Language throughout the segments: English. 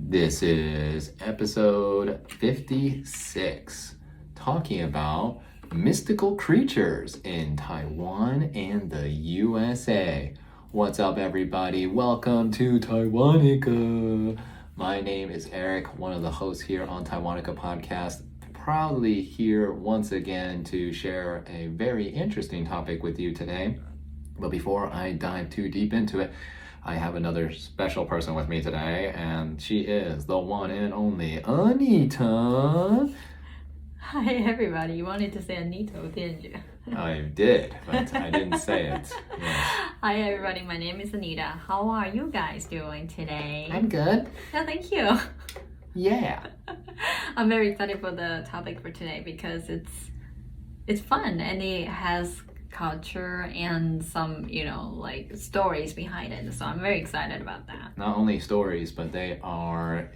This is episode 56, talking about mystical creatures in Taiwan and the USA. What's up, everybody? Welcome to Taiwanica. My name is Eric, one of the hosts here on Taiwanica Podcast. Proudly here once again to share a very interesting topic with you today. But before I dive too deep into it, I have another special person with me today, and she is the one and only Anita. Hi, everybody. You wanted to say Anita, didn't you? I did, but I didn't say it. Yes. Hi, everybody. My name is Anita. How are you guys doing today? I'm good. Yeah, thank you. Yeah. I'm very excited for the topic for today because it's fun and it has culture and some, like stories behind it. So I'm very excited about that. Not only stories, but they are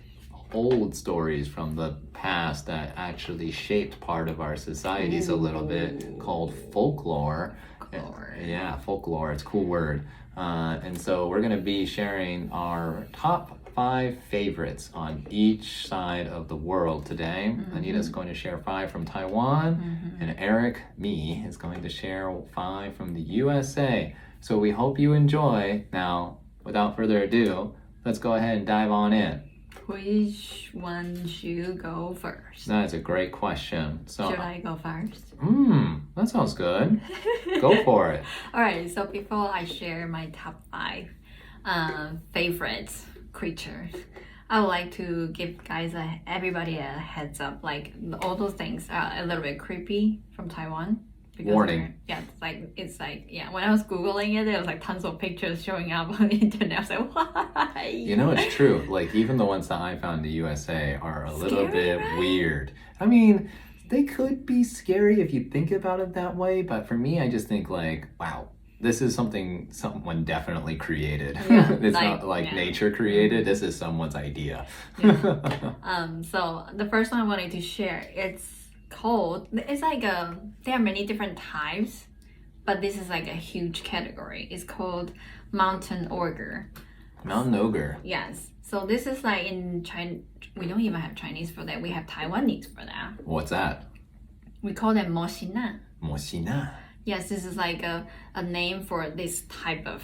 old stories from the past that actually shaped part of our societies a little bit, called folklore. Yeah, folklore. It's a cool word. And so we're going to be sharing our top 5 favorites on each side of the world today. Mm-hmm. Anita's going to share 5 from Taiwan, and Eric, me, is going to share 5 from the USA. So we hope you enjoy. Now, without further ado, let's go ahead and dive on in. Which one should you go first? That's a great question. So, should I go first? That sounds good. Go for it. All right, so before I share my top 5 favorites, creatures, I would like to give everybody a heads up. Like all those things are a little bit creepy from Taiwan. Warning. It's like when I was Googling it, there was like tons of pictures showing up on the internet. I was like, why? It's true. Like even the ones that I found in the USA are a little bit right? weird. I mean, they could be scary if you think about it that way, but for me, I just think like, wow, this is something someone definitely created. Yeah, it's not like nature created. This is someone's idea. Yeah. So the first one I wanted to share, it's like there are many different types, but this is like a huge category. It's called mountain ogre. Mountain ogre. Yes. So this is like in China. We don't even have Chinese for that. We have Taiwanese for that. What's that? We call them moxina. Moxina. Yes, this is like a name for this type of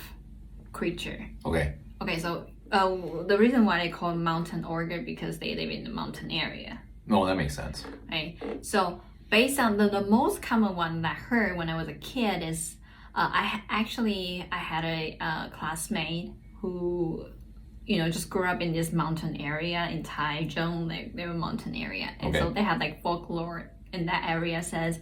creature. Okay, so the reason why they call mountain ogre because they live in the mountain area. Oh, that makes sense. Right. So based on the most common one that I heard when I was a kid is I had a classmate who just grew up in this mountain area in Taichung. They were mountain area, and so they had like folklore in that area says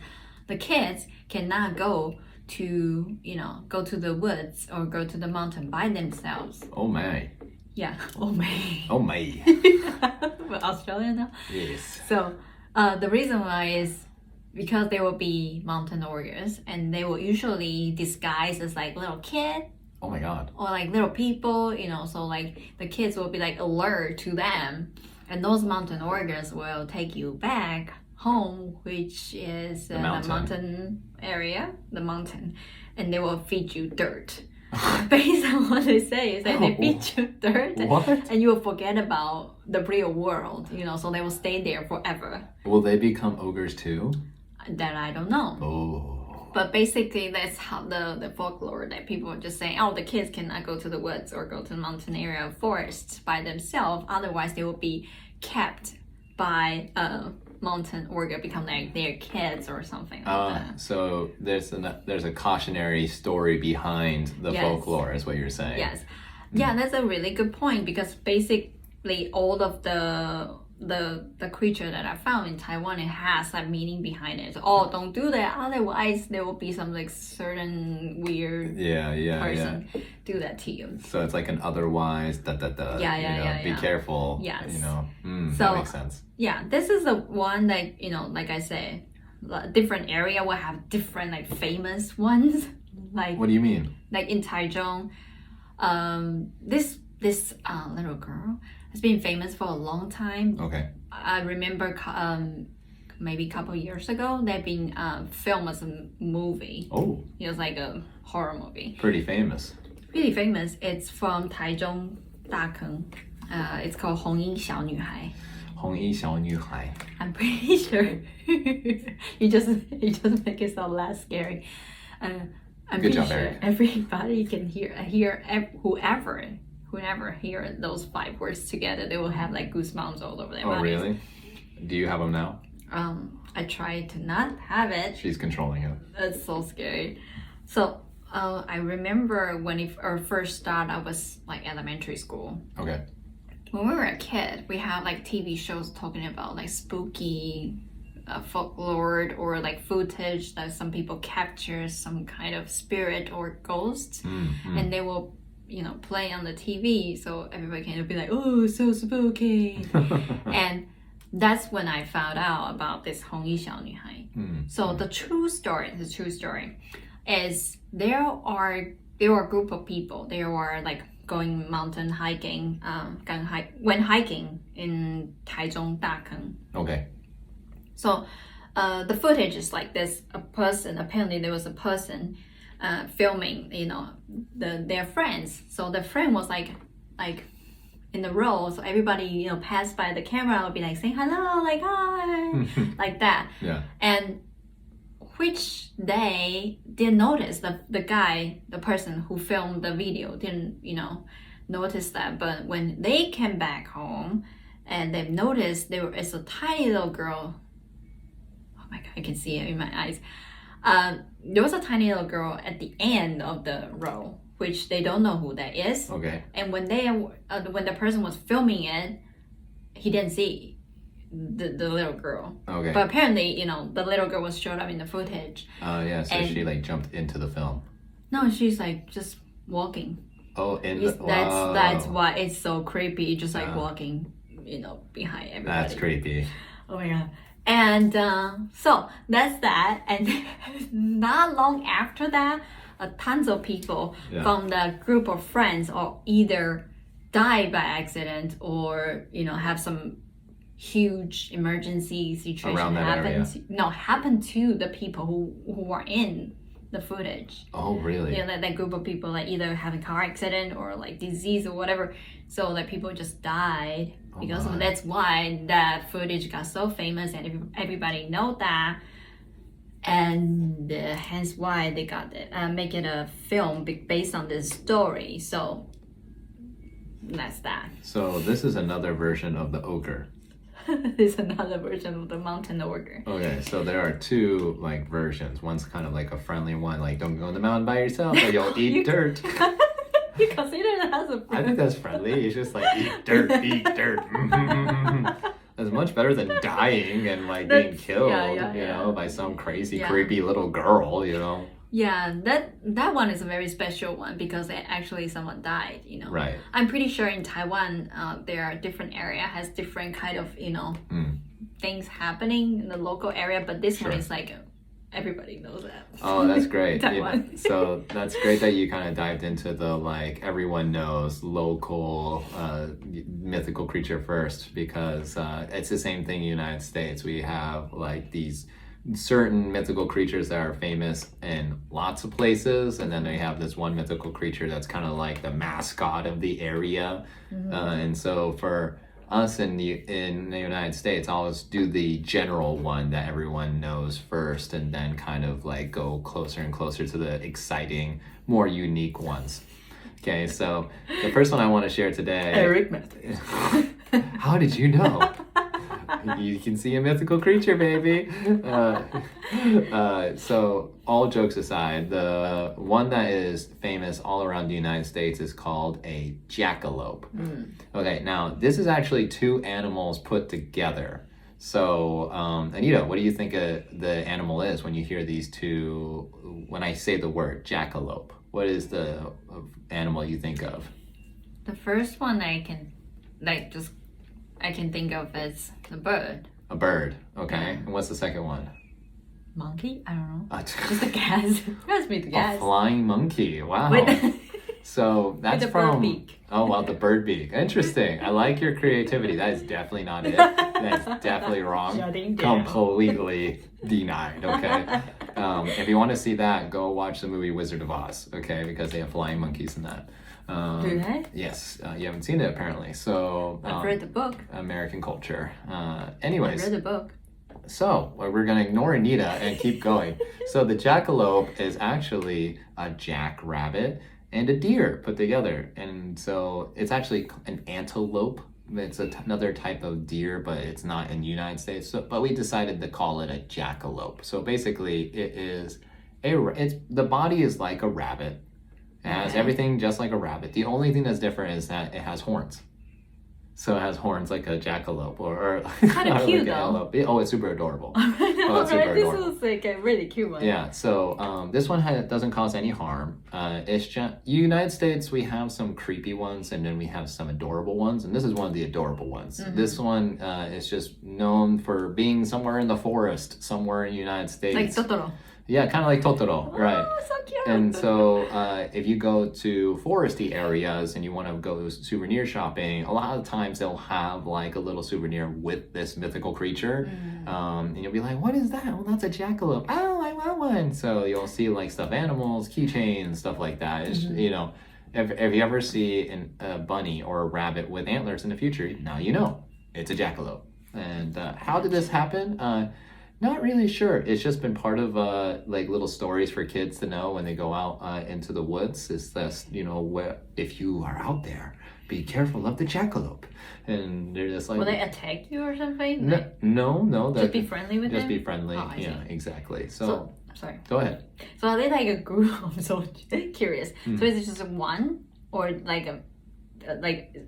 the kids cannot go to the woods or go to the mountain by themselves. Oh my. Yeah. Oh my. Oh my. We're Australian now. Yes. So the reason why is because there will be mountain ogres and they will usually disguise as like little kid. Oh my god. Or like little people, so like the kids will be like alert to them, and those mountain ogres will take you back home, which is the mountain area, the mountain, and they will feed you dirt. Based on what they say, is that they feed you dirt, and you will forget about the real world, so they will stay there forever. Will they become ogres too? That I don't know. Oh. But basically, that's how the folklore that people are just saying, the kids cannot go to the woods or go to the mountain area or forests by themselves. Otherwise, they will be kept by mountain ogre, become like their kids or something like that. So there's a cautionary story behind the folklore, is what you're saying. Yes. Yeah, that's a really good point because basically all of the creature that I found in Taiwan, it has a meaning behind it. So, don't do that, otherwise there will be some like certain weird person do that to you. So it's like an otherwise be careful. Yes. So that makes sense. Yeah, this is the one that like I said, different area will have different like famous ones. Like what do you mean? Like in Taichung, this little girl has been famous for a long time. Okay. I remember maybe a couple of years ago, they've been filmed as a movie. Oh. It was like a horror movie. Pretty famous. It's from Taichung Dakeng. It's called 红衣小女孩.红衣小女孩. I'm pretty sure you just make it sound less scary. I'm Good pretty job, sure Eric. everybody can hear whoever hear those 5 words together, they will have like goosebumps all over their Oh, bodies. really? Do you have them now? I try to not have it. She's controlling it. It's so scary. So I remember when it first started, I was like elementary school. Okay. When we were a kid, we had like TV shows talking about like spooky folklore or like footage that some people capture some kind of spirit or ghosts, and they will, play on the TV, so everybody can be like, oh, so spooky. And that's when I found out about this 红衣小女孩. So the true story is there are a group of people. They were like going mountain hiking, went hiking in Taichung Dakeng. Okay. So the footage is like this: apparently there was a person filming, their friends. So the friend was like in the row, so everybody passed by the camera would be like saying hello, like hi, like that. Yeah. And which they didn't notice the person who filmed the video didn't notice that, but when they came back home and they've noticed there is a tiny little girl. Oh my god, I can see it in my eyes. There was a tiny little girl at the end of the row, which they don't know who that is. Okay. And when the person was filming it, he didn't see the little girl. Okay. But apparently, the little girl was showed up in the footage. Yeah, so she like jumped into the film. No, she's like just walking. Oh, That's why it's so creepy, just like walking, behind everybody. That's creepy. Oh my god. And so that's that. And not long after that, tons of people from the group of friends or either die by accident or have some huge emergency situation happen to the people who were in the footage. Oh, really? That group of people like either having car accident or like disease or whatever. So like people just died because of it. That's why that footage got so famous and everybody know that. And hence why they got it, make it a film based on this story. So that's that. So this is another version of the ogre. There's another version of the mountain ogre. Okay, so there are 2 like versions. One's kind of like a friendly one, like don't go in the mountain by yourself or you'll eat dirt. You consider that as a friend? I think that's friendly. It's just like eat dirt, eat dirt. That's much better than dying and like being killed, by some crazy, creepy little girl, Yeah, that one is a very special one because actually someone died, Right. I'm pretty sure in Taiwan, there are different area has different kind of, things happening in the local area, but this one is like everybody knows that. Oh, that's great. Taiwan. So that's great that you kind of dived into the like everyone knows local mythical creature first, because it's the same thing in the United States. We have like these certain mythical creatures that are famous in lots of places, and then they have this one mythical creature that's kind of like the mascot of the area. And so for us in the United States, I'll always do the general one that everyone knows first, and then kind of like go closer and closer to the exciting, more unique ones. Okay, so the first one I want to share today. Eric Method. How did you know? You can see a mythical creature, baby. So all jokes aside, the one that is famous all around the United States is called a jackalope. Okay, now this is actually 2 animals put together. So, Anita, what do you think the animal is when you hear these 2, when I say the word jackalope? What is the animal you think of? The first one I can think of as a bird. A bird, okay. And what's the second one? Monkey? I don't know. Just a guess. Let's be the guess. A flying monkey. Wow. So that's with the from. Bird beak. Oh wow, the bird beak. Interesting. I like your creativity. That is definitely not it. That's definitely wrong. Shutting down. Completely denied. Okay. If you want to see that, go watch the movie Wizard of Oz. Okay, because they have flying monkeys in that. Do they? Yes, you haven't seen it apparently. So I've read the book. American culture. Anyways. I read the book. So we're going to ignore Anita and keep going. So the jackalope is actually a jackrabbit and a deer put together. And so it's actually an antelope. It's another type of deer, but it's not in the United States. So, but we decided to call it a jackalope. So basically it's the body is like a rabbit. It has everything just like a rabbit. The only thing that's different is that it has horns. So it has horns like a jackalope or kind of cute though. Oh, it's super adorable. This was like a really cute one. Yeah, so this one doesn't cause any harm. It's just United States, we have some creepy ones and then we have some adorable ones, and this is one of the adorable ones. This one is just known for being somewhere in the forest, somewhere in the United States. Like Totoro. Yeah, kind of like Totoro, right? Oh, so cute. And so if you go to foresty areas and you want to go souvenir shopping, a lot of times they'll have like a little souvenir with this mythical creature. And you'll be like, what is that? Well, that's a jackalope. Oh, I want one. So you'll see like stuffed animals, keychains, stuff like that. It's, you know, if you ever see a bunny or a rabbit with antlers in the future, now you know it's a jackalope. And how did this happen? Not really sure. It's just been part of like little stories for kids to know when they go out into the woods. It's this, you know, if you are out there, be careful of the jackalope. And they're just like, will they attack you or something? No. Just be friendly with them? Just be friendly. Oh, yeah, exactly. So sorry. Go ahead. So are they like a group? I'm so curious. So is it just one or like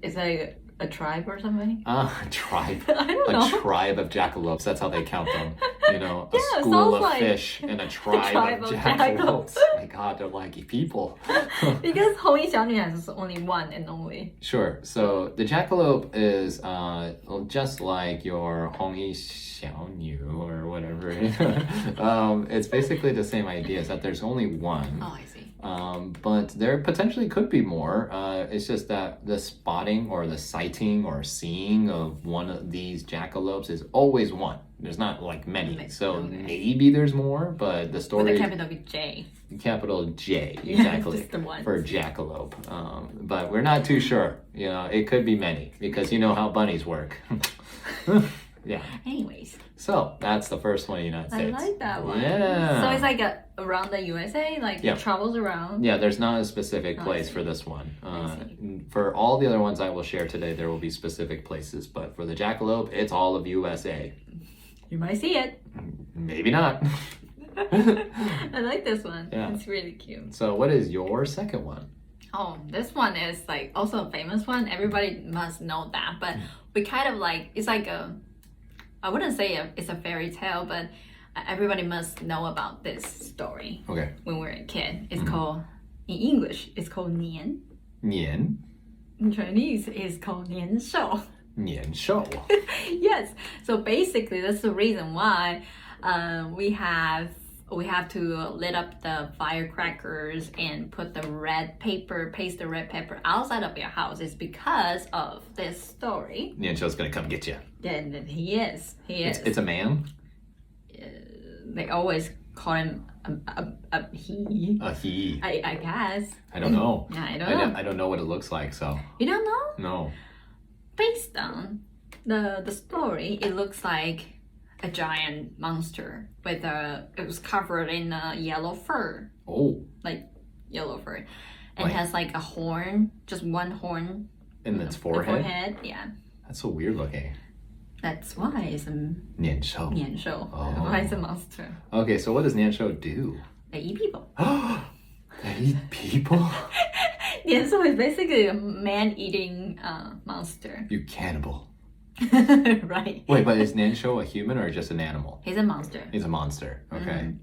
is like a tribe or something? A tribe. I don't know. A tribe of jackalopes. That's how they count them. You know, Yeah, a school of like fish and a tribe of jackalopes. My God, they're like people. Because 红衣小女孩 is only one and only. Sure. So the jackalope is just like your 红衣小女 or whatever. It's basically the same idea. Is that there's only one. Oh, I see. But there potentially could be more. It's just that the spotting or the sighting or seeing of one of these jackalopes is always one. There's not like many. So maybe there's more, but the story... With a capital J. Capital J, exactly. Just the one. For jackalope. But we're not too sure. You know, it could be many because you know how bunnies work. Yeah. Anyways. So that's the first one in the United States. I like that one. Yeah. So it's like around the USA, like it travels around. Yeah, there's not a specific place for this one. For all the other ones I will share today, there will be specific places. But for the jackalope, it's all of USA. You might see it. Maybe not. I like this one. Yeah. It's really cute. So what is your second one? Oh, this one is like also a famous one. Everybody must know that. But we kind of like, it's like I wouldn't say it's a fairy tale, but everybody must know about this story. Okay. When we're a kid. It's called, in English, it's called 年. 年? In Chinese, it's called 年兽. 年兽. Yes. So basically, that's the reason why we have to lit up the firecrackers and put the paste the red pepper outside of your house. It's because of this story. 年兽's gonna come get you. And he is. It's a man? They always call him a he. A he. I guess. I don't know. I don't know. I don't know what it looks like, so. You don't know? No. Based on the story, it looks like a giant monster with it was covered in yellow fur. Oh. Like yellow fur. And it has like a horn, just one horn. In its forehead? Yeah. That's so weird looking. That's why it's a 年兽. 年兽. Oh. Why it's a monster. Okay, so what does 年兽 do? They eat people. They eat people? 年兽 is basically a man-eating monster. You cannibal. Right. Wait, but is 年兽 a human or just an animal? He's a monster. He's a monster. Okay.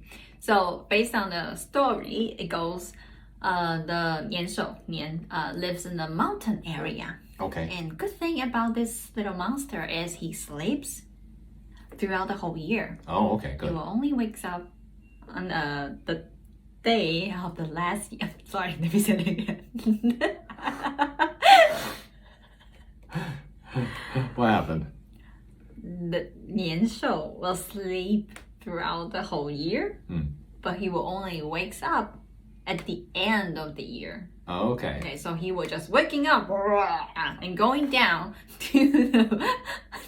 So based on the story, it goes, the 年兽 lives in the mountain area. Okay. And good thing about this little monster is he sleeps throughout the whole year. Oh, okay, good. He will only wakes up on the day of the last year. Sorry, let me say it again. What happened? The 年兽 will sleep throughout the whole year, but he will only wakes up at the end of the year. Oh, okay. Okay, so he was just waking up and going down to the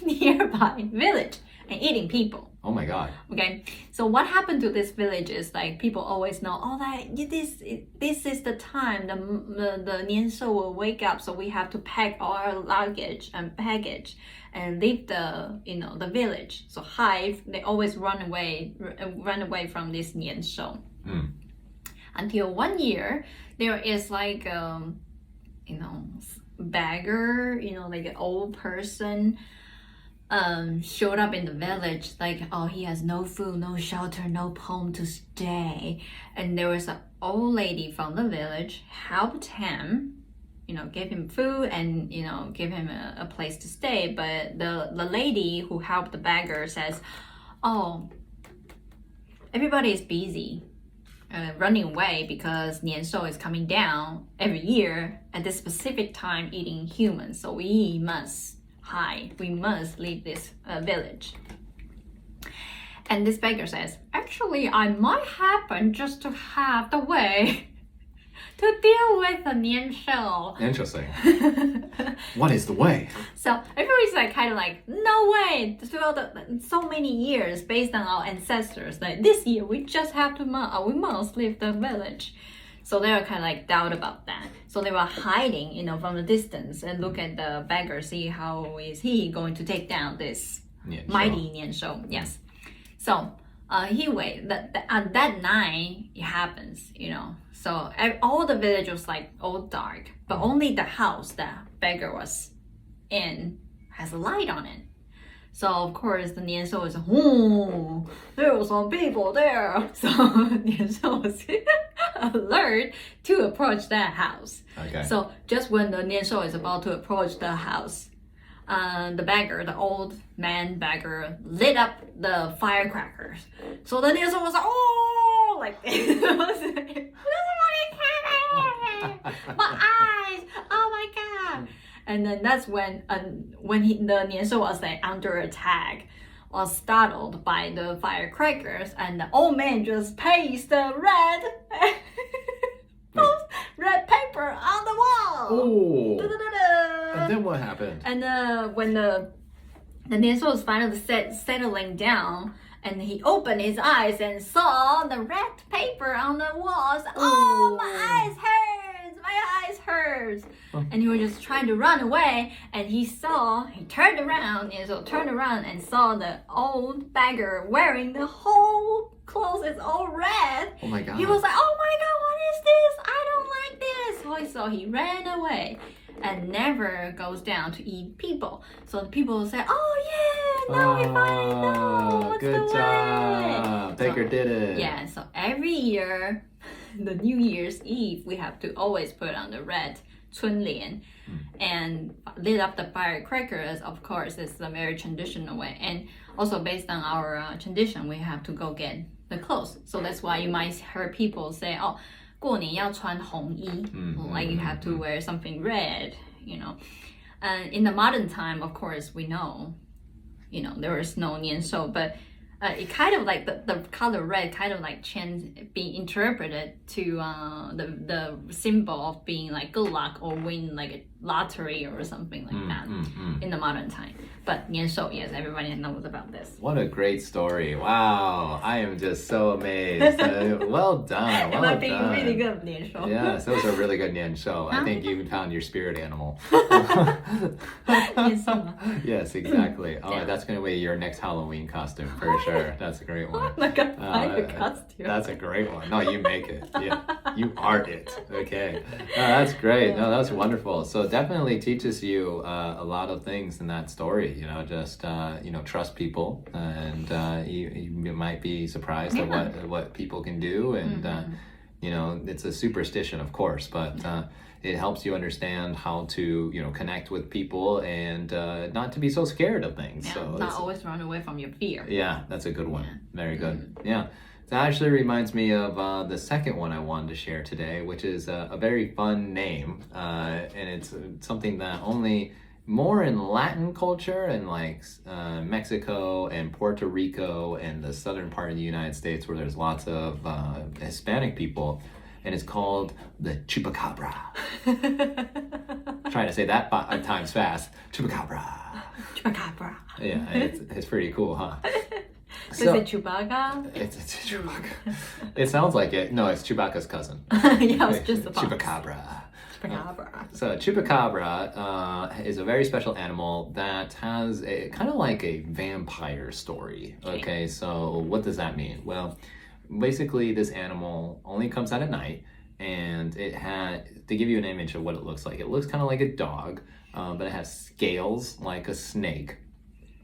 nearby village and eating people. Oh my God. Okay, so what happened to this village is like people always know, oh, that this is the time the 年兽 will wake up, so we have to pack all our luggage and baggage and leave the village. So hide, they always run away from this 年兽. Until one year, there is like beggar, like an old person showed up in the village, like, oh, he has no food, no shelter, no home to stay. And there was an old lady from the village helped him, gave him food and, give him a place to stay. But the lady who helped the beggar says, oh, everybody is busy running away because 年兽 is coming down every year at this specific time eating humans. So we must hide. We must leave this village. And this beggar says, actually, I might happen just to have the way to deal with the 年兽. Interesting. What is the way? So everybody's like kind of like, no way. Throughout so many years, based on our ancestors, like this year we just have to we must leave the village. So they were kind of like doubt about that. So they were hiding, from the distance and look at the beggar, see how is he going to take down this mighty 年兽. Yes. So he waited. That night it happens, So all the village was like all dark, but only the house that beggar was in has a light on it. So of course the 年兽is, there were some people there. So 年兽was alert to approach that house. Okay. So just when the 年兽 is about to approach the house, the beggar, the old man beggar, lit up the firecrackers. So the 年兽 was like, oh, like this. My eyes, oh my God. And then that's when the 年兽 was like under attack, was startled by the firecrackers, and the old man just pasted the red paper on the wall. Oh. And then what happened? And when the 年兽 was finally settling down, and he opened his eyes and saw the red paper on the walls. Oh, my eyes hurts! My eyes hurts! And he was just trying to run away, and he turned around, turned around and saw the old beggar wearing the whole clothes is all red. Oh my God. He was like, oh my God, what is this? I don't like this. So he ran away and never goes down to eat people. So the people say, oh yeah, now we finally know what's good the job. way. Baker did it. Yeah, so every year, the New Year's Eve, we have to always put on the red 春联 and lit up the firecrackers. Of course, it's a very traditional way. And also based on our tradition, we have to go get the clothes. So that's why you might hear people say, oh, 过年要穿红衣, like you have to wear something red, And in the modern time, of course, we know, there is no 年兽, but it kind of like the color red kind of like being interpreted to the symbol of being like good luck or win like a lottery or something like that in the modern time. But 年兽, yes, everybody knows about this. What a great story. Wow. I am just so amazed. Well done. Well Am being really good at 年兽? Yes, that was a really good 年兽. I think you found your spirit animal. 年兽吗? Yes, exactly. All right, that's going to be your next Halloween costume for sure. That's a great one. I'm not going to find a costume. That's a great one. No, you make it. Yeah, you art it. Okay. That's great. No, that's wonderful. So definitely teaches you a lot of things in that story. Just trust people, and you might be surprised at what people can do, and it's a superstition, of course, but it helps you understand how to connect with people and not to be so scared of things. Yeah, so not always run away from your fear. Yeah, that's a good one. Very good. Yeah. That actually reminds me of the second one I wanted to share today, which is a very fun name, and it's something that only more in Latin culture and like Mexico and Puerto Rico and the southern part of the United States where there's lots of Hispanic people, and it's called the Chupacabra. Trying to say that 5 times fast. Chupacabra. Chupacabra. Yeah, it's pretty cool, huh? So, is it Chewbacca? It's Chewbacca. It sounds like it. No, it's Chewbacca's cousin. Yeah, it's just the Chupacabra. Chupacabra. So Chupacabra is a very special animal that has a kind of like a vampire story. Okay, so what does that mean? Well, basically this animal only comes out at night, and to give you an image of what it looks kind of like a dog, but it has scales like a snake.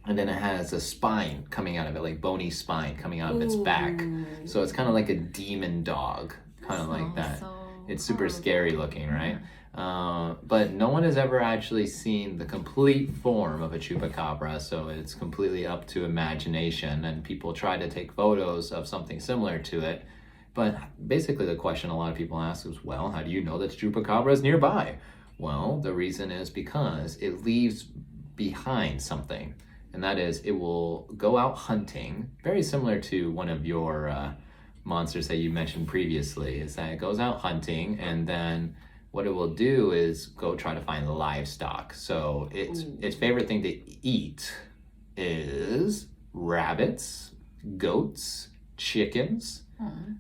And then it has a spine coming out of it, like bony spine coming out of its back. So it's kind of like a demon dog, kind of like that. It's super scary looking, right? But no one has ever actually seen the complete form of a chupacabra, so it's completely up to imagination, and people try to take photos of something similar to it. But basically the question a lot of people ask is, well, how do you know that the chupacabra is nearby? Well, the reason is because it leaves behind something. And that is, it will go out hunting, very similar to one of your monsters that you mentioned previously, is that it goes out hunting, and then what it will do is go try to find livestock. So its favorite thing to eat is rabbits, goats, chickens,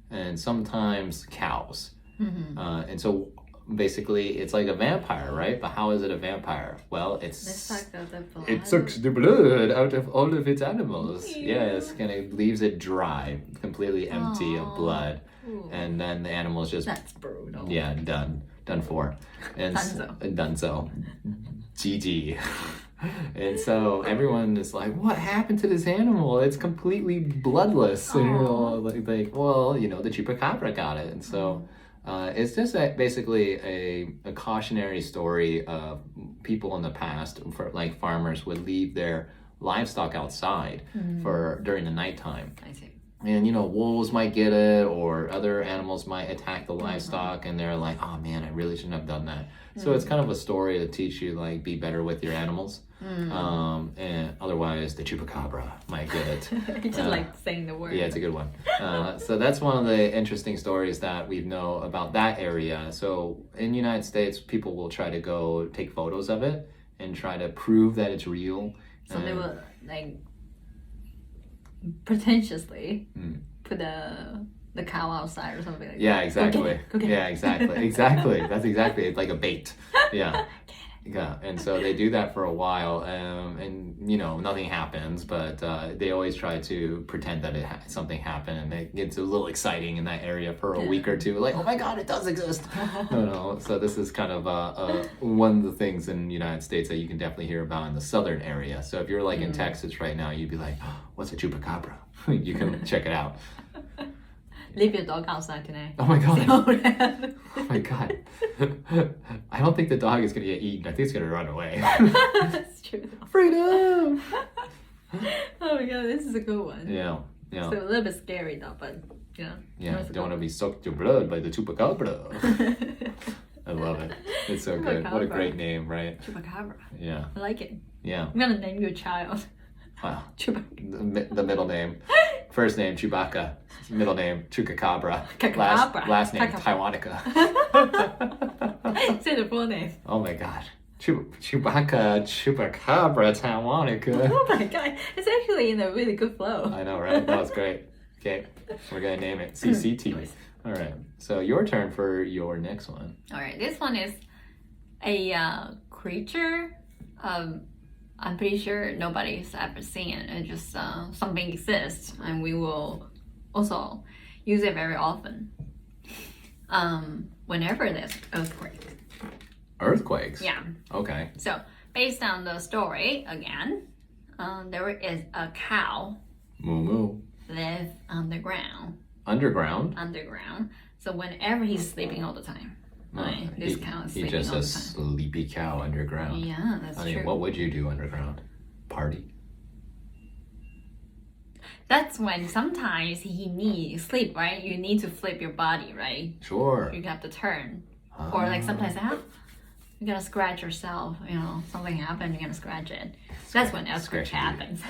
and sometimes cows. And so basically it's like a vampire, right? But how is it a vampire? Well, it sucks the blood out of all of its animals. Yes, kind of leaves it dry, completely empty of blood. And then the animal's just, that's brutal. Yeah, done for. And Dunzo. GG. And so everyone is like, what happened to this animal? It's completely bloodless. And you're all like, well, you know, the chupacabra got it. And so it's just basically a cautionary story of people in the past, for like farmers would leave their livestock outside during the nighttime. I see. And, you know, wolves might get it, or other animals might attack the livestock, and they're like, oh man, I really shouldn't have done that. So it's kind of a story to teach you, like, be better with your animals. And otherwise, the chupacabra might get it. You just like saying the word. Yeah, it's a good one. So that's one of the interesting stories that we know about that area. So in the United States, people will try to go take photos of it and try to prove that it's real. So they will, like, pretentiously put the cow outside or something like that. Yeah, exactly. Go get it. Yeah, exactly. That's exactly. It's like a bait. Yeah. Yeah, and so they do that for a while, and you know, nothing happens, but they always try to pretend that something happened, and it gets a little exciting in that area for a week or two, like, oh my god, it does exist. So this is kind of one of the things in the United States that you can definitely hear about in the southern area. So if you're like in Texas right now, you'd be like, oh, what's a chupacabra? You can check it out. Leave your dog outside tonight. Oh my god. Oh my god. I don't think the dog is going to get eaten. I think it's going to run away. That's true. Freedom! Oh my god, this is a good one. Yeah. So a little bit scary though, but yeah. Yeah, you don't want to be sucked your blood by the chupacabra. I love it. It's so good. What a great name, right? Chupacabra. Yeah. I like it. Yeah. I'm going to name your child. Wow. Chupacabra. The middle name. First name, Chewbacca. Middle name, Chupacabra. Last name, Taiwanica. Say the full name. Oh my god. Chewbacca, Chupacabra, Taiwanica. Oh my god. It's actually in a really good flow. I know, right? That was great. Okay. We're going to name it CCT. All right. So your turn for your next one. All right. This one is a creature. I'm pretty sure nobody's ever seen it. It's just something exists, and we will also use it very often. Whenever there's earthquake. Earthquakes? Yeah. Okay. So based on the story again, there is a cow. Moo moo. Live underground. Underground? Underground. So whenever he's sleeping all the time. Right. This cow is sleeping all the time. He's just a sleepy cow underground. Yeah, that's true. I mean, what would you do underground? Party? That's when sometimes he needs sleep, right? You need to flip your body, right? Sure. You have to turn. Or like sometimes you gotta scratch yourself, you know, something happened, you're gonna scratch it. That's when earthquake happens.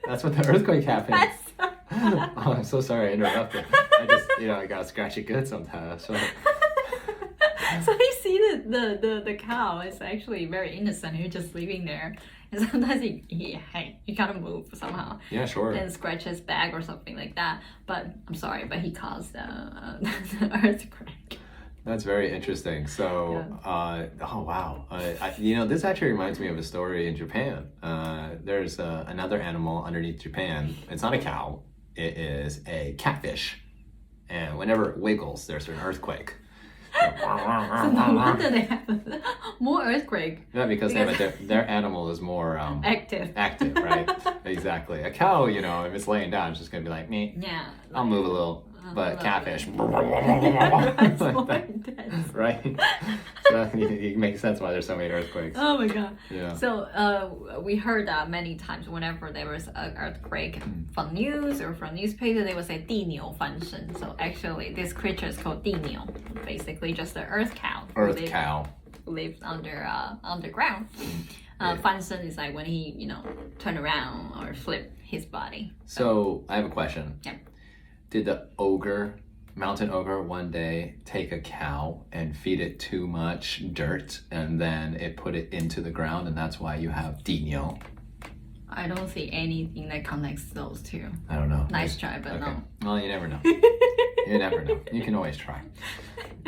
That's when the earthquake happens. Oh, I'm so sorry I interrupted. I gotta scratch it good sometimes. So. So you see the cow is actually very innocent. He's just living there. And sometimes he kind of move somehow. Yeah, sure. And scratch his back or something like that. But I'm sorry, but he caused the earthquake. That's very interesting. So, oh wow, this actually reminds me of a story in Japan. There's another animal underneath Japan. It's not a cow. It is a catfish, and whenever it wiggles, there's an earthquake. So no wonder they have more earthquake. Yeah, because their animal is more active. Active, right? Exactly. A cow, if it's laying down, it's just gonna be like me. Yeah. I'll move a little. But catfish, It's more intense. Right? So it makes sense why there's so many earthquakes. Oh my god. Yeah. So we heard that many times whenever there was an earthquake from news or from newspaper, they would say 地牛翻身. So actually, this creature is called 地牛, basically just an earth cow. Earth cow. Who lives underground. 翻身 is like when he, turn around or flip his body. So I have a question. Yeah. Did the mountain ogre one day take a cow and feed it too much dirt and then it put it into the ground and that's why you have Dino? I don't see anything that connects those two. I don't know. Nice try, but okay. No. Well, you never know. You never know. You can always try.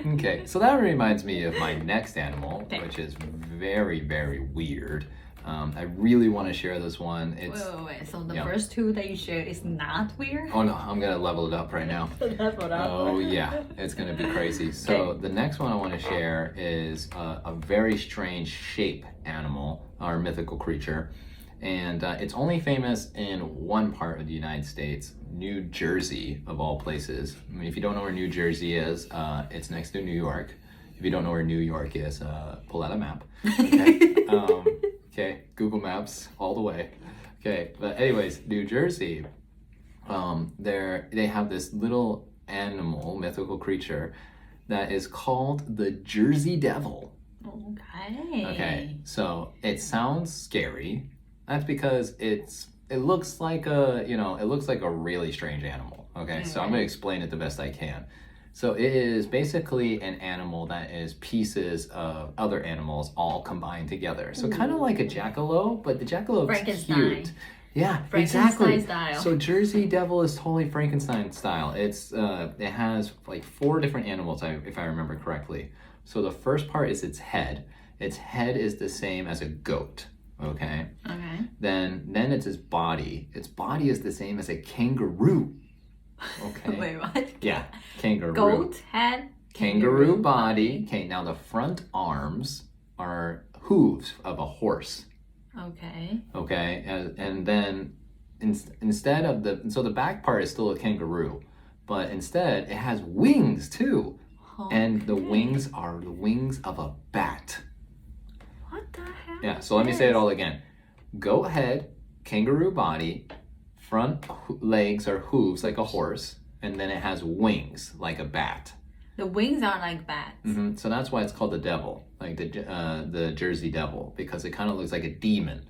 Okay, so that reminds me of my next animal, which is very, very weird. I really want to share this one. Wait. So the first two that you shared is not weird? Oh no, I'm going to level it up right now. Level it up. Oh yeah, it's going to be crazy. So the next one I want to share is a very strange shape animal, or mythical creature. And it's only famous in one part of the United States, New Jersey, of all places. I mean, if you don't know where New Jersey is, it's next to New York. If you don't know where New York is, pull out a map. Okay? Okay, Google Maps all the way. Okay, but anyways, New Jersey, they have this little animal, mythical creature, that is called the Jersey Devil. Okay. Okay, so it sounds scary. That's because it looks like a really strange animal. Okay, so I'm gonna explain it the best I can. So it is basically an animal that is pieces of other animals all combined together. So kind of like a jackalope, but the jackalope is cute. Yeah, exactly. Style. So Jersey Devil is totally Frankenstein style. It has like 4 different animals, if I remember correctly. So the first part is its head. Its head is the same as a goat. Okay. Okay. Then it's its body. Its body is the same as a kangaroo. Okay. Wait, what? Yeah, kangaroo. Goat head. Kangaroo body. Okay, now the front arms are hooves of a horse. Okay. Okay, and then instead of the back part is still a kangaroo, but instead it has wings too. Okay. And the wings are the wings of a bat. What the hell? Yeah, so let me say it all again. Goat head, kangaroo body, front legs are hooves like a horse, and then it has wings like a bat. The wings are like bats. Mm-hmm. So that's why it's called the devil, like the Jersey Devil, because it kind of looks like a demon.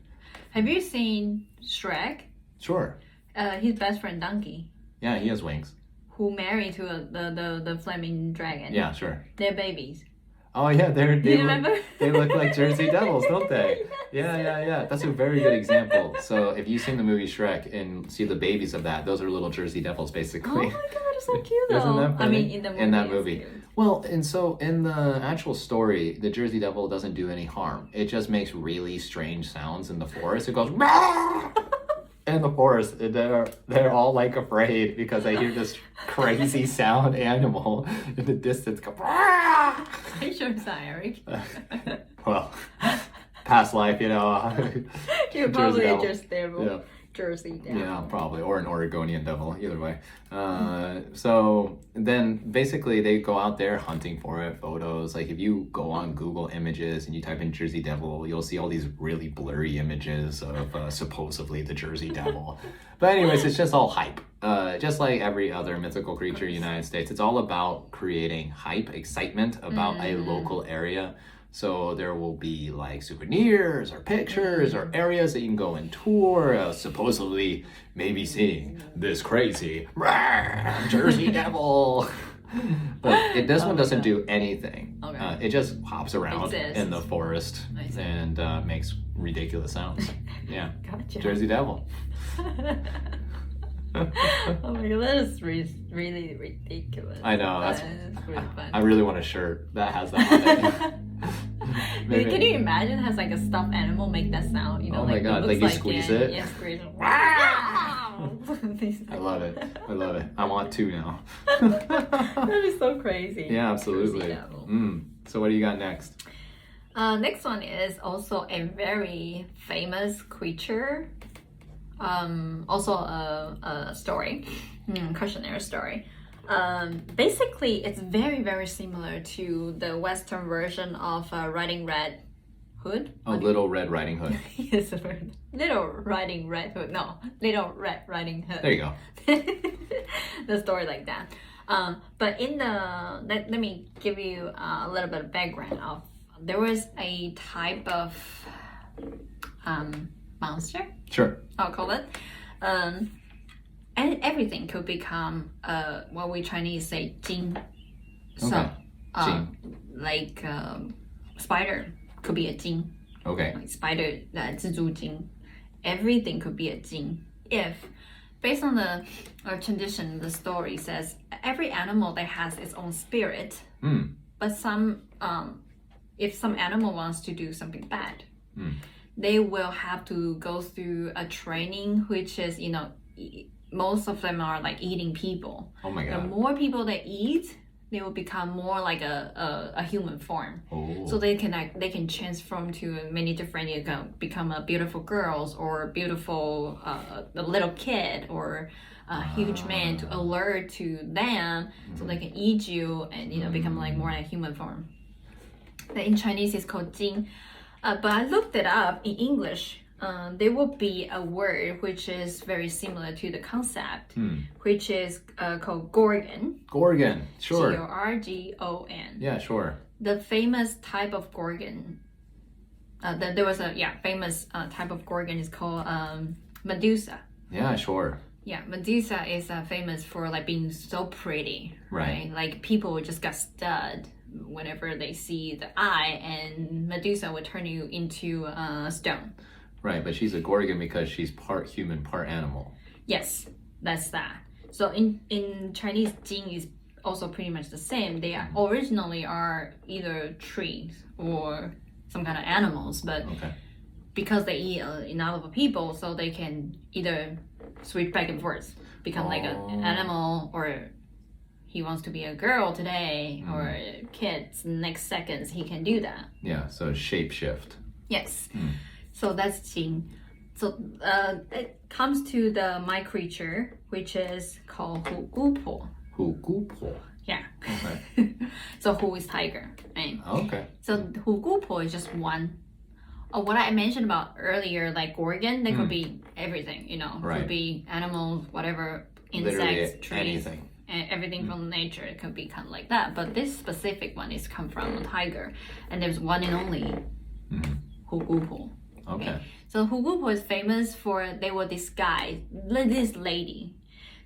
Have you seen Shrek? Sure. His best friend Donkey. Yeah, he has wings. Who married to the flaming dragon. Yeah, sure. They're babies. Oh yeah, remember? They look like Jersey Devils, don't they? Yeah. That's a very good example. So if you've seen the movie Shrek and see the babies of that, those are little Jersey Devils, basically. Oh my god, it's so cute though. Isn't that funny? I mean, in the movie. In that movie. Well, and so in the actual story, the Jersey Devil doesn't do any harm. It just makes really strange sounds in the forest. It goes in the forest. They're all like afraid because they hear this crazy sound animal in the distance go. Are you sure it's not Eric? Well, past life, You're probably a Jersey Devil. Yeah. Jersey Devil. Yeah, probably, or an Oregonian devil, either way. So then basically they go out there hunting for it, photos. Like if you go on Google Images and you type in Jersey Devil, you'll see all these really blurry images of supposedly the Jersey Devil. But anyways, it's just all hype. Just like every other mythical creature in the United States, it's all about creating hype, excitement about a local area. So there will be like souvenirs or pictures or areas that you can go and tour, supposedly maybe seeing this crazy Jersey Devil. But this one doesn't do anything. It just hops around in the forest and makes ridiculous sounds. Yeah. Gotcha. Jersey Devil. Oh my god, that is really ridiculous. I know. That's really fun. I really want a shirt that has that on it. Maybe. Can you imagine has like a stuffed animal make that sound? You know, oh my god, like you squeeze it? Yeah, squeeze it. I love it. I love it. I want two now. That is so crazy. Yeah, absolutely. So what do you got next? Next one is also a very famous creature. Also a story, cautionary story. Basically, it's very similar to the Western version of Riding Red Hood. Little Red Riding Hood. Yes, Little Riding Red Hood. No, Little Red Riding Hood. There you go. The story like that. But in the let me give you a little bit of background of there was a type of monster. Sure. I'll call it. And everything could become what we Chinese say jing. So jing. Like spider could be a jing. Okay. Like spider, 蜘蛛精. Everything could be a jing. If based on the tradition, the story says every animal that has its own spirit. But some if some animal wants to do something bad, they will have to go through a training, which is, you know, most of them are like eating people. Oh my god. The more people they eat, they will become more like a human form. So they can transform to many different, you know, become a beautiful girls or beautiful a little kid or a huge man to alert to them, so they can eat you and, you know, become like more like human form. In Chinese it's called jing. But I looked it up in English. There will be a word which is very similar to the concept, which is called gorgon. Gorgon, sure. Gorgon. Yeah, sure. The famous type of gorgon. There was a famous type of gorgon is called Medusa. Yeah, sure. Yeah, Medusa is famous for like being so pretty, right? Like people just got stunned whenever they see the eye, and Medusa would turn you into stone. Right, but she's a gorgon because she's part human, part animal. Yes, that's that. So in Chinese, jing is also pretty much the same. They are originally are either trees or some kind of animals, but because they eat enough of people, so they can either switch back and forth, become like an animal, or he wants to be a girl today, or kids next seconds he can do that. Yeah, so shapeshift. Yes. So that's jing. So it comes to my creature, which is called hu gu po. Hu gu po. Yeah. Okay. So hu is tiger, right? Okay. So hu gu po is just one. What I mentioned about earlier, like gorgon, they could be everything, you know. Could be animals, whatever, insects, literally trees. Anything. And everything from nature, it could be kind of like that. But this specific one is come from a tiger, and there's one and only hu gu po. Okay. So hu gu po is famous for they will disguise this lady.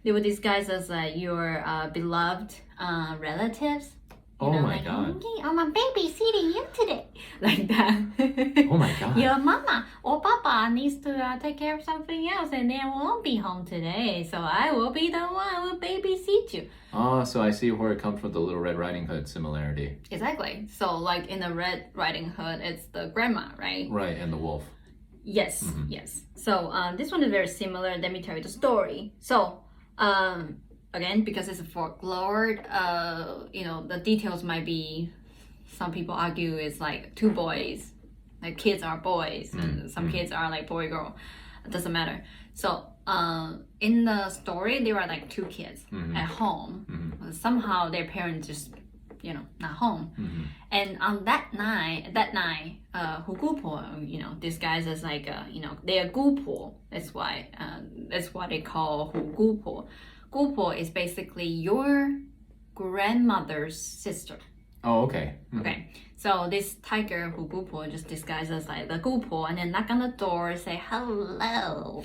They will disguise as your beloved relatives. You know, my god. Okay, I'm babysitting you today. Like that. Oh my god. Your mama or papa needs to take care of something else and they won't be home today. So I will be the one who will babysit you. Oh, so I see where it comes from, the Little Red Riding Hood similarity. Exactly. So like in the Red Riding Hood, it's the grandma, right? Right, and the wolf. Yes, yes. So this one is very similar. Let me tell you the story. So again, because it's a folklore, you know, the details might be, some people argue it's like two boys, like kids are boys, and some kids are like boy, girl. It doesn't matter. So in the story, there are like two kids at home. Somehow their parents just, you know, not home. And on that night, hu gu po, you know, disguised as like, you know, they're gu po. That's why they call hu gu po. Gu po is basically your grandmother's sister. Oh, okay. Okay, so this tiger 虎姑婆 just disguises like the 姑婆 and then knock on the door, say hello.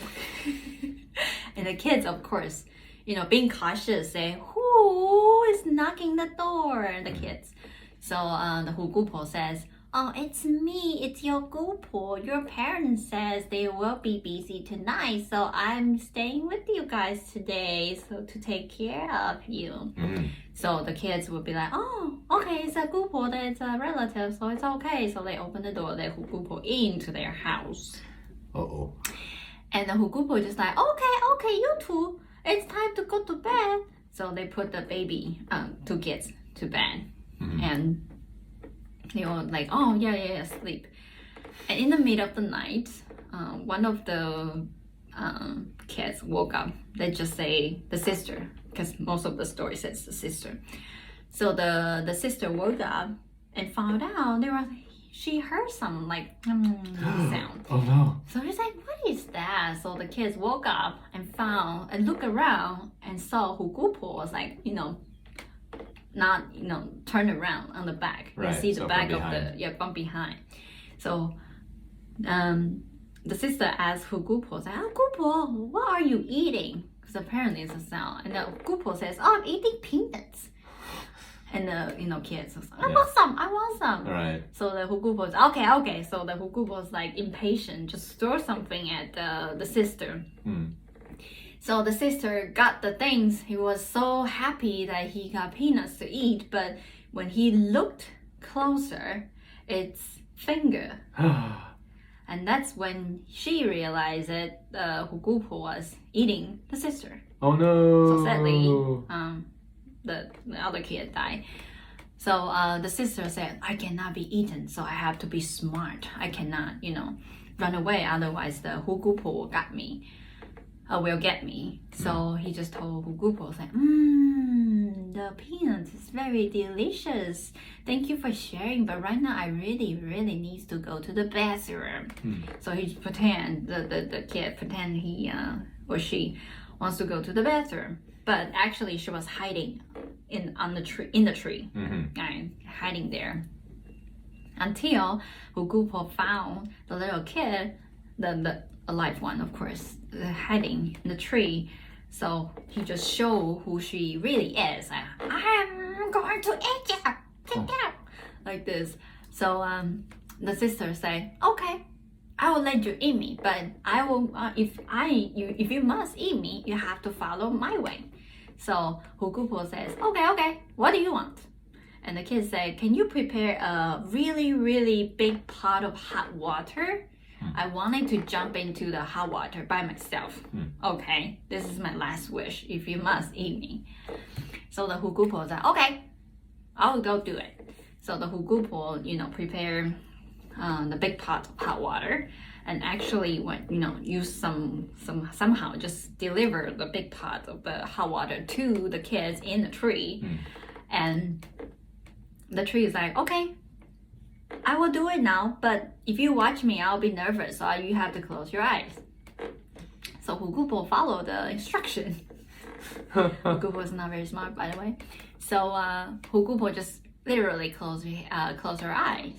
And the kids, of course, you know, being cautious, say, who is knocking the door? The kids. So the 虎姑婆 says, oh, it's me. It's your 姑婆. Your parents says they will be busy tonight, so I'm staying with you guys today, so to take care of you. So the kids would be like, oh, okay, it's a 姑婆, it's a relative, so it's okay. So they open the door, let 虎姑婆 into their house. Uh-oh. And the 虎姑婆 just like, okay, you two, it's time to go to bed. So they put the baby, two kids, to bed. And they were like, oh, yeah, sleep. And in the middle of the night, one of the kids woke up. They just say the sister, because most of the story says the sister. So the sister woke up and found out she heard some like sound. Oh no. So he's like, what is that? So the kids woke up and looked around and saw 虎姑婆 was like, not, turn around on the back. Right, You see the so back from of from behind. So the sister asked 虎姑婆, like, 姑婆, what are you eating? Because apparently it's a sound. And the 姑婆 says, oh, I'm eating peanuts. And the kids was like, I want some. Right. So the 虎姑婆 was okay. So the 虎姑婆was like impatient, just throw something at the sister. So the sister got the things. He was so happy that he got peanuts to eat. But when he looked closer, it's finger. And that's when she realized that the 虎姑婆 was eating the sister. Oh no. So sadly, the other kid died. So the sister said, I cannot be eaten, so I have to be smart. I cannot, run away. Otherwise, the 虎姑婆 will get me. So he just told 虎姑婆, like, the peanuts is very delicious. Thank you for sharing, but right now I really, really need to go to the bathroom. So he the kid pretend he or she wants to go to the bathroom. But actually she was hiding in the tree, hiding there. Until 虎姑婆 found the little kid, the alive one, of course, hiding in the tree. So he just showed who she really is. Like, I'm going to eat you. Get out. Like this. So the sister said, okay, I will let you eat me, but I will if you must eat me, you have to follow my way. So 虎姑婆 says, okay, what do you want? And the kids say, can you prepare a really, really big pot of hot water? I wanted to jump into the hot water by myself. Okay, this is my last wish, if you must eat me. So the 虎姑婆 said, okay, I'll go do it. So the 虎姑婆, prepare the big pot of hot water, and actually went, use somehow just deliver the big pot of the hot water to the kids in the tree. And the tree is like, okay, I will do it now, but if you watch me, I'll be nervous, so you have to close your eyes. So 虎姑婆 followed the instruction. 虎姑婆 is not very smart, by the way. So 虎姑婆 just literally closed her eyes.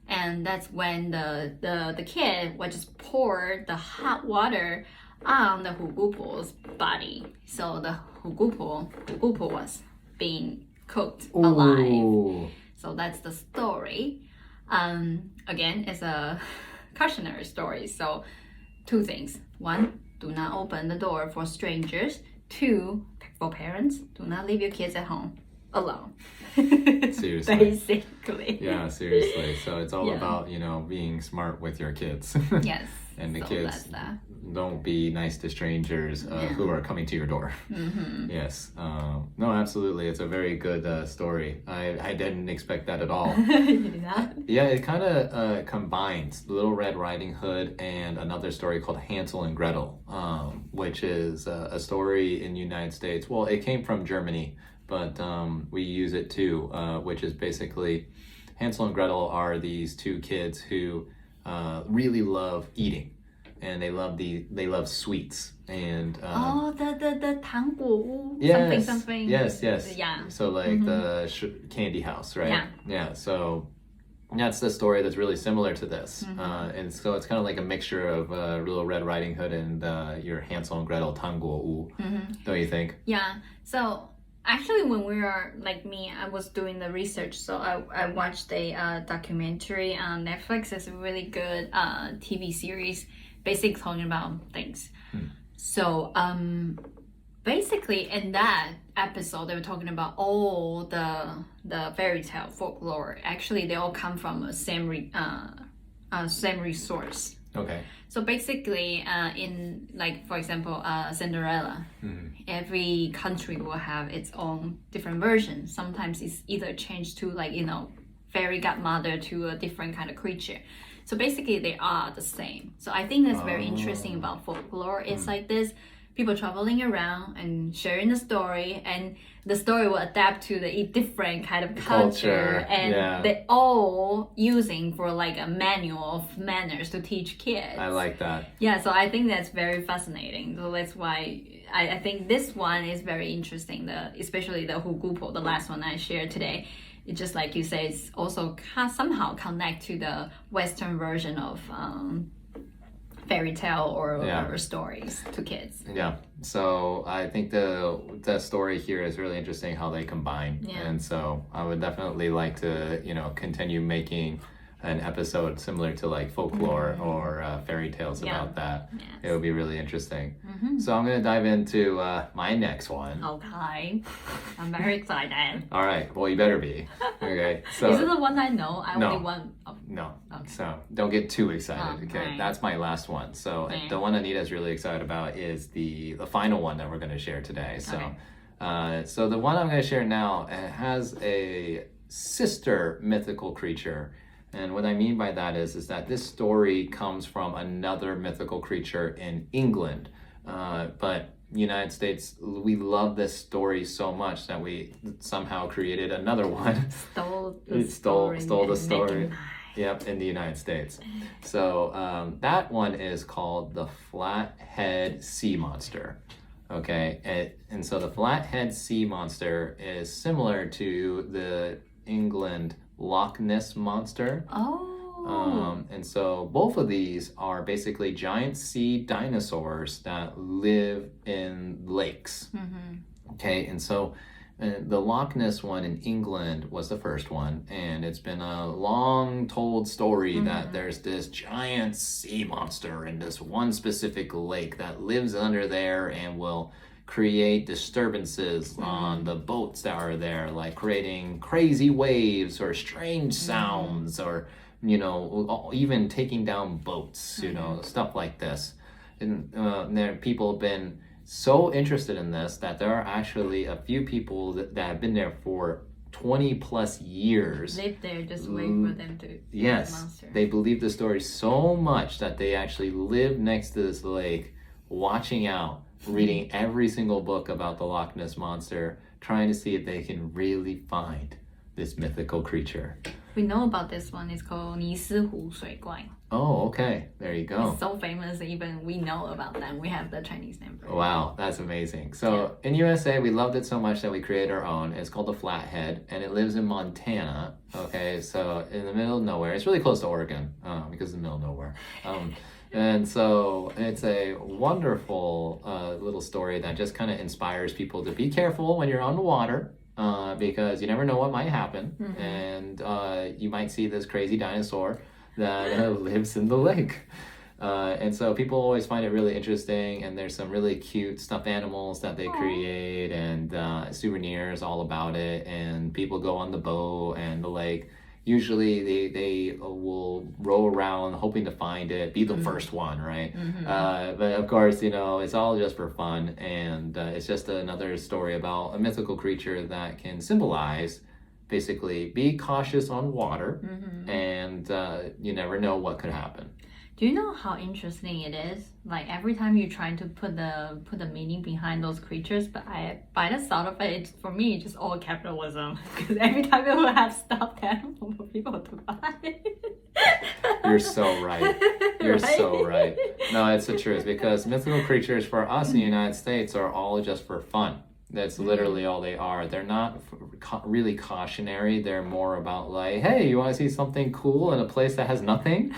And that's when the kid would just pour the hot water on the 虎姑婆's body. So the 虎姑婆 was being cooked alive. Ooh. So that's the story. Again, it's a cautionary story. So 2 things. 1, do not open the door for strangers. 2, for parents, do not leave your kids at home alone. Seriously. Basically. Yeah, seriously. So it's all about, being smart with your kids. Yes. And the kids, don't be nice to strangers who are coming to your door. Yes. No, absolutely. It's a very good story. I didn't expect that at all. You did not? Yeah, it kind of combines Little Red Riding Hood and another story called Hansel and Gretel, which is a story in the United States. Well, it came from Germany, but we use it too, which is basically Hansel and Gretel are these 2 kids who really love eating. and they love sweets and the 糖果屋 yes, something yes yeah, so like the candy house, right? Yeah, so that's the story that's really similar to this, and so it's kind of like a mixture of Little Red Riding Hood and your Hansel and Gretel 糖果屋, don't you think? Yeah, so actually when we were like me, I was doing the research, so I watched a documentary on Netflix. It's a really good TV series basically talking about things. So basically in that episode they were talking about all the fairy tale folklore. Actually they all come from a same resource. Okay. So basically in like for example Cinderella, every country will have its own different version. Sometimes it's either changed to like, you know, fairy godmother to a different kind of creature. So basically they are the same. So I think that's very interesting about folklore. It's like this, people traveling around and sharing the story, and the story will adapt to the different kind of culture, and they all using for like a manual of manners to teach kids. I like that. Yeah, so I think that's very fascinating. So that's why I think this one is very interesting, especially the Hugupo, the last one I shared today. It's just like you say, it's also somehow connect to the Western version of fairy tale or stories to kids. Yeah, so I think the story here is really interesting how they combine, and so I would definitely like to, you know, continue making an episode similar to like folklore or fairy tales about that. Yes. It would be really interesting. So I'm going to dive into my next one. Okay, I'm very excited. All right, well you better be. Okay, so is it the one I know? Only one. No. Okay. So don't get too excited. Okay, right. That's my last one. So the one Anita's really excited about is the final one that we're going to share today. So, so the one I'm going to share now has a sister mythical creature. And what I mean by that is that this story comes from another mythical creature in England. But United States, we love this story so much that we somehow created another one. Stole the story. Yep, in the United States. So that one is called the Flathead sea monster. Okay, and so the Flathead sea monster is similar to the England Loch Ness monster. And so both of these are basically giant sea dinosaurs that live in lakes. Okay, and so the Loch Ness one in England was the first one, and it's been a long told story that there's this giant sea monster in this one specific lake that lives under there and will create disturbances on the boats that are there, like creating crazy waves or strange sounds, or, you know, even taking down boats, you know, stuff like this. And people have been so interested in this that there are actually a few people that have been there for 20 plus years. Live there, just wait for them to yes, the monster. They believe the story so much that they actually live next to this lake, watching out, reading every single book about the Loch Ness monster, trying to see if they can really find this mythical creature. We know about this one. It's called 尼斯湖水怪. Oh, okay. There you go. It's so famous, even we know about them. We have the Chinese name for it. Wow, that's amazing. So in USA, we loved it so much that we created our own. It's called the Flathead, and it lives in Montana. Okay, so in the middle of nowhere. It's really close to Oregon because it's in the middle of nowhere. And so it's a wonderful little story that just kind of inspires people to be careful when you're on the water, because you never know what might happen. And you might see this crazy dinosaur that lives in the lake. And so people always find it really interesting, and there's some really cute stuffed animals that they create, and souvenirs all about it, and people go on the boat and the lake. Usually they will row around hoping to find it, be the first one, right? But of course, you know, it's all just for fun, and it's just another story about a mythical creature that can symbolize, basically, be cautious on water, and you never know what could happen. Do you know how interesting it is? Like every time you try to put the meaning behind those creatures, but by the sound of it, for me, it's just all capitalism. Because every time it will have stuffed animal for people to buy. You're so right. You're so right. No, it's the truth because mythical creatures for us in the United States are all just for fun. That's literally all they are. They're not really cautionary. They're more about like, hey, you want to see something cool in a place that has nothing?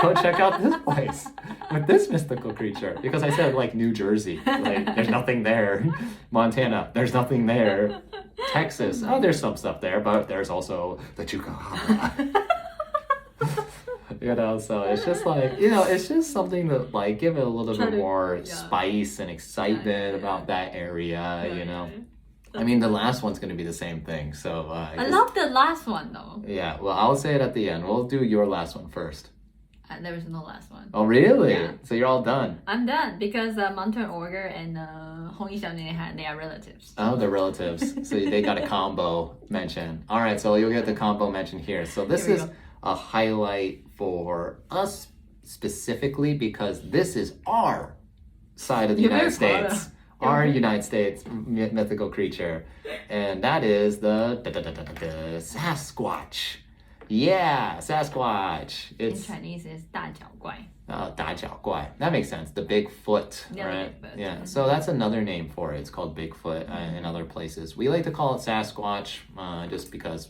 Go check out this place with this mystical creature. Because I said like New Jersey, like there's nothing there. Montana, there's nothing there. Texas, oh, there's some stuff there, but there's also the Chupacabra. So it's just like, it's just something to like give it a little bit more spice and excitement about that area, I mean, the last one's going to be the same thing. So I love the last one though. Yeah, well, I'll say it at the end. We'll do your last one first. There was no last one. Oh, really? Yeah. So you're all done? I'm done because Mountain Ogre and Hong Yi Xiao they are relatives. Oh, they're relatives. So they got a combo mention. All right, so you'll get the combo mention here. So this is a highlight for us specifically because this is our side of the United States. Our United States mythical creature. And that is the Sasquatch. Yeah, Sasquatch. In Chinese, it's 大脚怪. 大脚怪. That makes sense. The Bigfoot, right? Bigfoot. Yeah. So that's another name for it. It's called Bigfoot in other places. We like to call it Sasquatch just because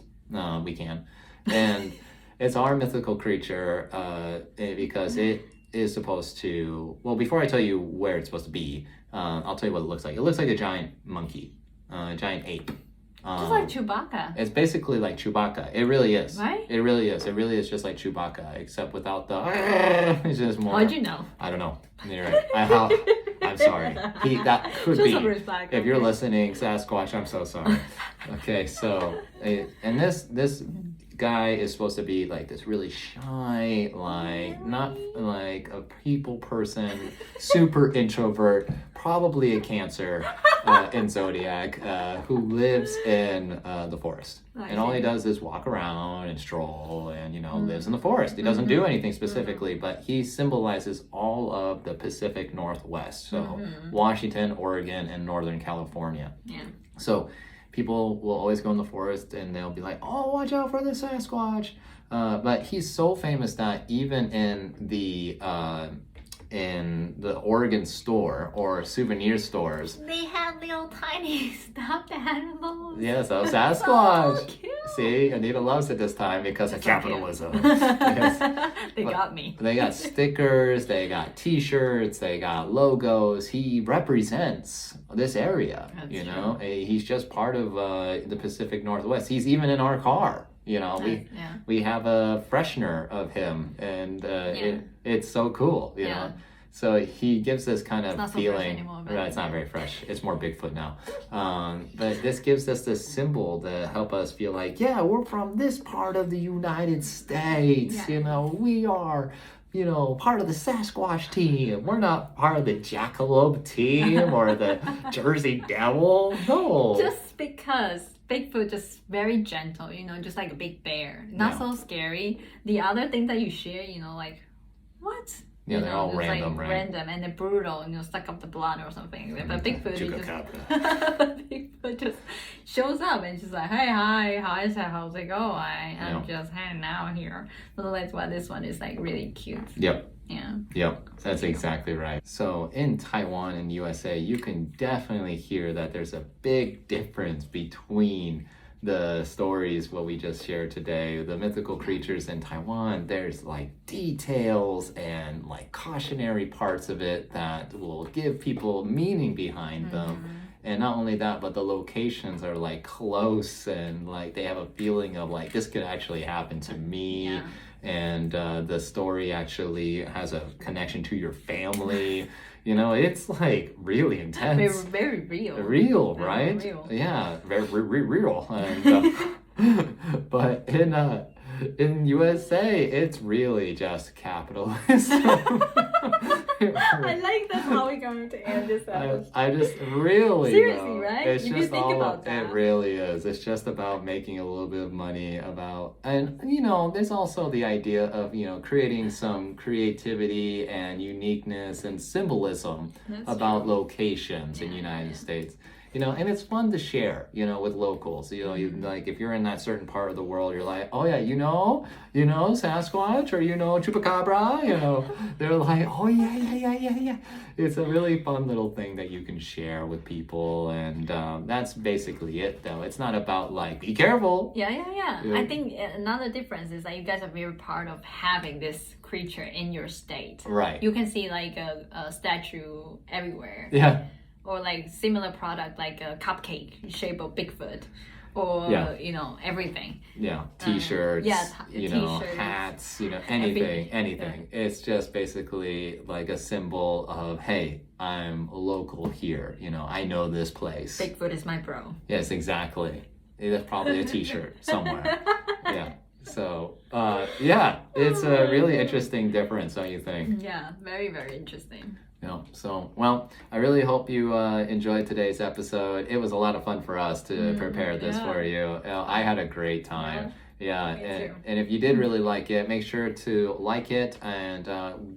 we can. And it's our mythical creature because it is supposed to... Well, before I tell you where it's supposed to be, I'll tell you what it looks like. It looks like a giant monkey, a giant ape. Just like Chewbacca. It's basically like Chewbacca. It really is. Right? It really is. It really is just like Chewbacca, except without the... It's just more... How'd you know? I don't know. You're right. I'm sorry. That could just be. Respect, if you're listening, Sasquatch, I'm so sorry. Okay, so... And this guy is supposed to be like this really shy, like not like a people person, super introvert, probably a Cancer in Zodiac, who lives in the forest. And all he does is walk around and stroll and, lives in the forest. He doesn't do anything specifically, but he symbolizes all of the Pacific Northwest. So Washington, Oregon, and Northern California. Yeah. So people will always go in the forest and they'll be like, oh, watch out for the Sasquatch. But he's so famous that even in the Oregon store or souvenir stores, they have little tiny stuffed animals. Yeah, so Sasquatch. So cute. See, Anita loves it this time because of capitalism. They got me. They got stickers, they got t-shirts, they got logos. He represents this area, True. He's just part of the Pacific Northwest. He's even in our car. We have a freshener of him, and it's so cool, know. So he gives this kind of feeling. It's not very fresh. It's more Bigfoot now. But this gives us this symbol to help us feel like, we're from this part of the United States. Yeah. We are, part of the Sasquatch team. We're not part of the Jackalope team or the Jersey Devil. No. Just because Bigfoot just very gentle, just like a big bear. Not so scary. The other thing that you share, like, what? Yeah, they're all random, like right? Random and they're brutal, suck up the blood or something. But Bigfoot, Bigfoot just shows up and just like, hey, hi, how's it going? I'm just hanging out here. So that's why this one is like really cute. Yep. Yeah. Yep, that's exactly right. So in Taiwan and USA, you can definitely hear that there's a big difference between the stories what we just shared today, the mythical creatures in Taiwan. There's like details and like cautionary parts of it that will give people meaning behind them. And not only that, but the locations are like close and like they have a feeling of like this could actually happen to me. And the story actually has a connection to your family. It's like really intense. Very real. Real, right? Very real. Yeah, very real. And, but in USA, it's really just capitalism. I like that's how we're going to end this episode. I just really seriously, right? It's if just you think all about that. It really is. It's just about making a little bit of money and there's also the idea of creating some creativity and uniqueness and symbolism about locations in the United States. and it's fun to share, with locals. You like if you're in that certain part of the world, you're like, oh yeah, Sasquatch or Chupacabra, they're like, oh yeah. It's a really fun little thing that you can share with people, and that's basically it though. It's not about like, be careful. Yeah. I think another difference is that you guys are very part of having this creature in your state. Right. You can see like a statue everywhere. Yeah. Or like similar product like a cupcake shape of Bigfoot, or everything. Yeah, T-shirts. T-shirts. Hats. Anything. Yeah. It's just basically like a symbol of, hey, I'm local here. I know this place. Bigfoot is my bro. Yes, exactly. That's probably a T-shirt somewhere. Yeah. So, it's a really interesting difference, don't you think? Yeah, very, very interesting. So, well, I really hope you enjoyed today's episode. It was a lot of fun for us to prepare this for you. I had a great time. Yeah, and if you did really like it, make sure to like it. And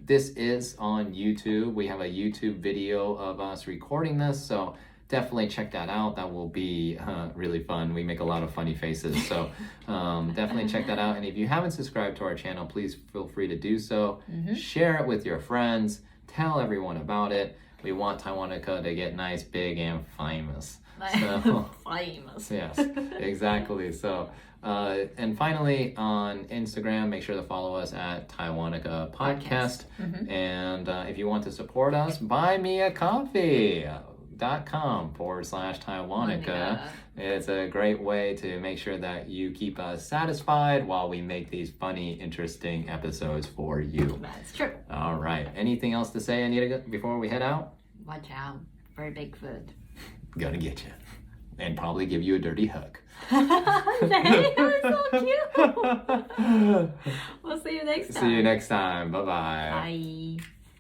this is on YouTube. We have a YouTube video of us recording this, so definitely check that out. That will be really fun. We make a lot of funny faces, so definitely check that out. And if you haven't subscribed to our channel, please feel free to do so. Share it with your friends. Tell everyone about it. We want Taiwanica to get nice, big, and famous. So, famous. Yes, exactly. So, and finally, on Instagram, make sure to follow us at Taiwanica Podcast. And if you want to support us, buymeacoffee.com/Taiwanica. It's a great way to make sure that you keep us satisfied while we make these funny, interesting episodes for you. That's true. All right. Anything else to say, Anita, before we head out? Watch out for Bigfoot. Gonna get you. And probably give you a dirty hug. That was so cute. We'll see you next time. See you next time. Bye-bye. Bye.